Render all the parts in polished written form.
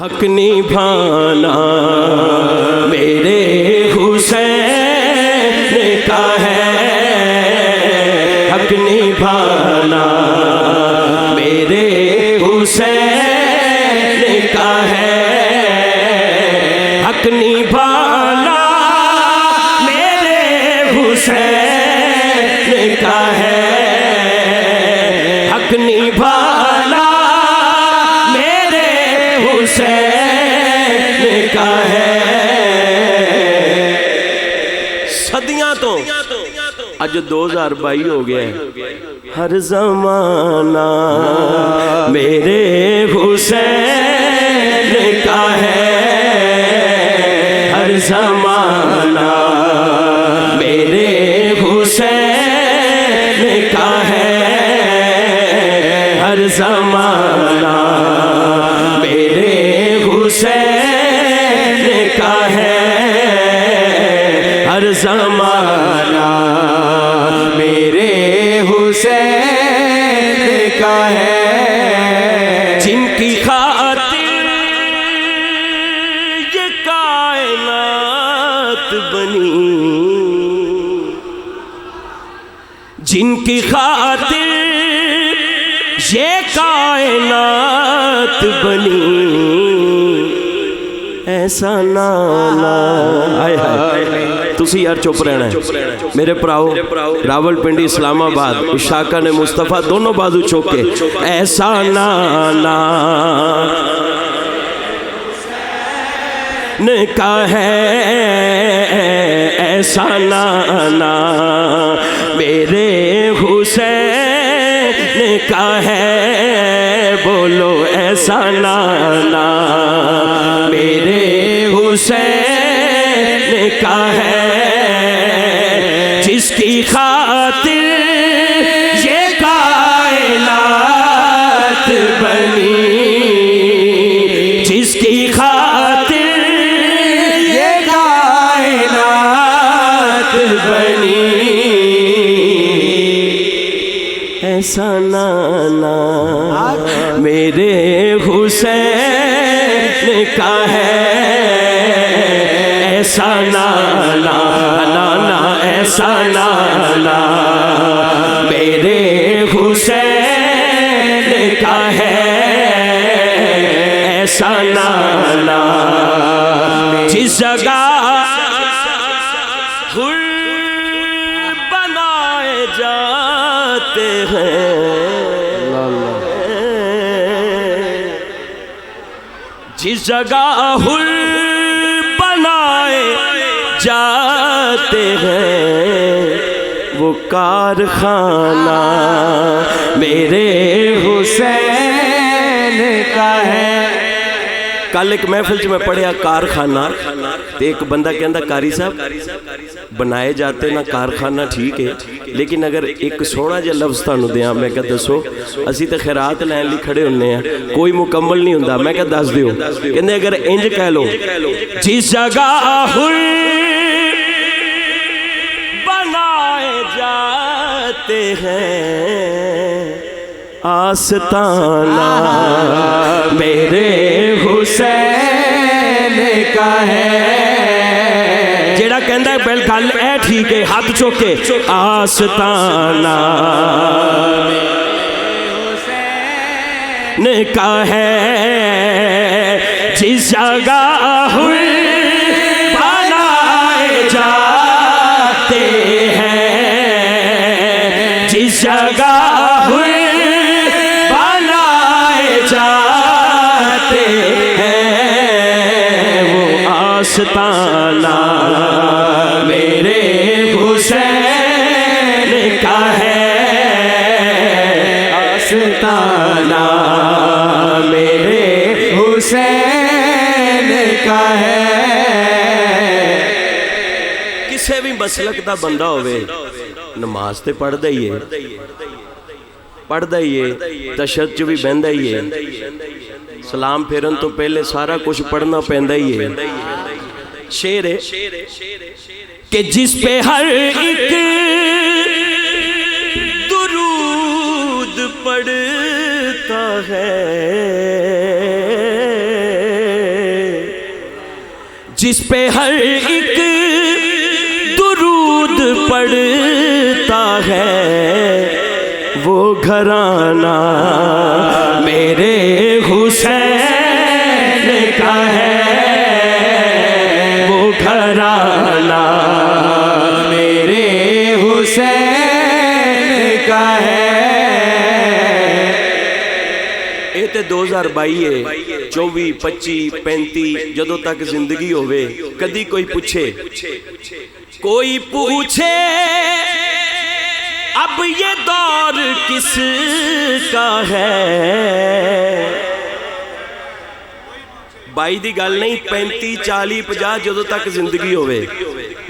حق نبھانا میرے حسین کا ہے، حق نبھانا میرے حسین کا ہے، حق نبھانا میرے حسین کا ہے، حق نبھانا میرے حسین کا ہے۔ صدیاں تو اج 2022 ہو گیا ہے، ہر زمانہ میرے حسین کا ہے، ہر زمانہ میرے حسین کا ہے، ہر زمانہ میرے حسین کا ہے، ہر زمانہ میرے حسین کا ہے۔ جن کی خاطر یہ کائنات بنی، جن کی خاطر یہ کائنات بنی، ایسا نانا آئے ہائے تسی یار چپ رہنا ہے میرے پراؤ، راول پنڈی اسلام آباد، اشاقہ نے مصطفیٰ دونوں بازو چوکے، ایسا نانا کا ہے، ایسا نانا میرے حسین کا ہے، بولو ایسا نانا میرے حسین کا ہے، جس کی خاطر یہ کائنات بنی، جس کی خاطر یہ کائنات بنی، ایسا نانا میرے حسین کا ہے، ایسا نانا نانا ایسا نانا میرے حسین کا ہے، ایسا نانا جس جگہ حر بنائے جاتے ہیں، جس جگہ حر بنائے جاتے ہیں، وہ کارخانہ میرے حسین کا ہے۔ کل ایک محفل میں پڑھیا کارخانہ، ایک بندہ کہندا قاری صاحب بنائے جاتے نا کارخانہ ٹھیک ہے، لیکن اگر ایک سونا جا لفظ تانوں دیاں، میں کہا دسو اسی تے خیرات لین لی کھڑے ہونے ہیں، کوئی مکمل نہیں ہوندا، میں کہا دس دیو، کہندے اگر انج کہہ لو جس جگہ حر بنائے جاتے ہیں، آستانہ میرے حسین کا ہے، جیڑا کہندہ ہے پہل گل اے ٹھیک ہے ہاتھ چوکے، آستانہ حسین کا ہے، جس جگہ حر بنائے جاتے ہیں، جس جگہ حر بنائے جاتے ہیں، وہ آستانہ میرے حسین کا ہے، آستانہ میرے حسین کا ہے۔ کسے بھی مسلک دا بندہ ہوئے نماز تے پڑھ دائیے، پڑھ دائیے، تشہد بھی بہن دائیے، سلام پھیرن تو پہلے سارا کچھ پڑھنا پہن دائیے۔ شعر ہے کہ جس پہ ہر ایک درود پڑھتا ہے جس پہ ہر ایک درود پڑھتا ہے وہ گھرانہ میرے حسین کا ہے، وہ گھرانہ میرے حسین کا ہے۔ یہ تے 2022 ہے، 24 25 35 جدوں تک زندگی ہوئے کدی کوئی پوچھے اب یہ دور کس کا ہے؟ 22 دی گل نہیں، 35 40 50 جدوں تک زندگی ہوئے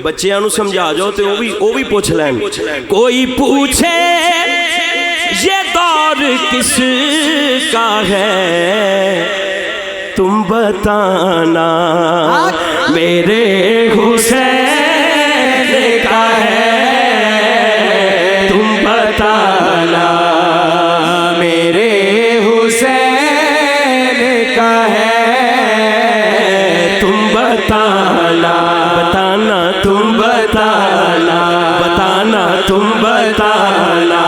بچیاں نو سمجھا جاؤ تے وہ بھی پوچھ لین، کوئی پوچھے یہ دور کس کا ہے تم بتانا میرے حسین کا ہے، تم بتانا میرے حسین کا ہے، تم بتانا بتانا تم بتانا بتانا تم بتانا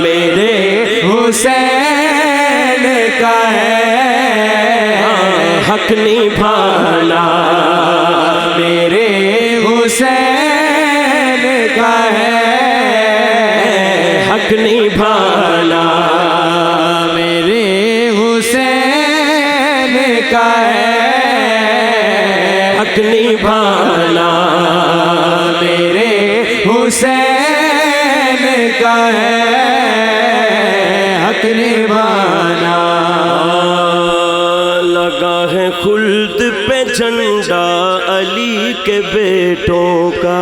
میرے حسین کا ہے، حق نبھانا میرے حسین کا ہے، حق نبھانا میرے حسین کا ہے، حق نبھانا میرے حسین کا ہے، حق نبھانا۔ لگا ہے خلد پہ جھنڈا علی کے بیٹوں کا،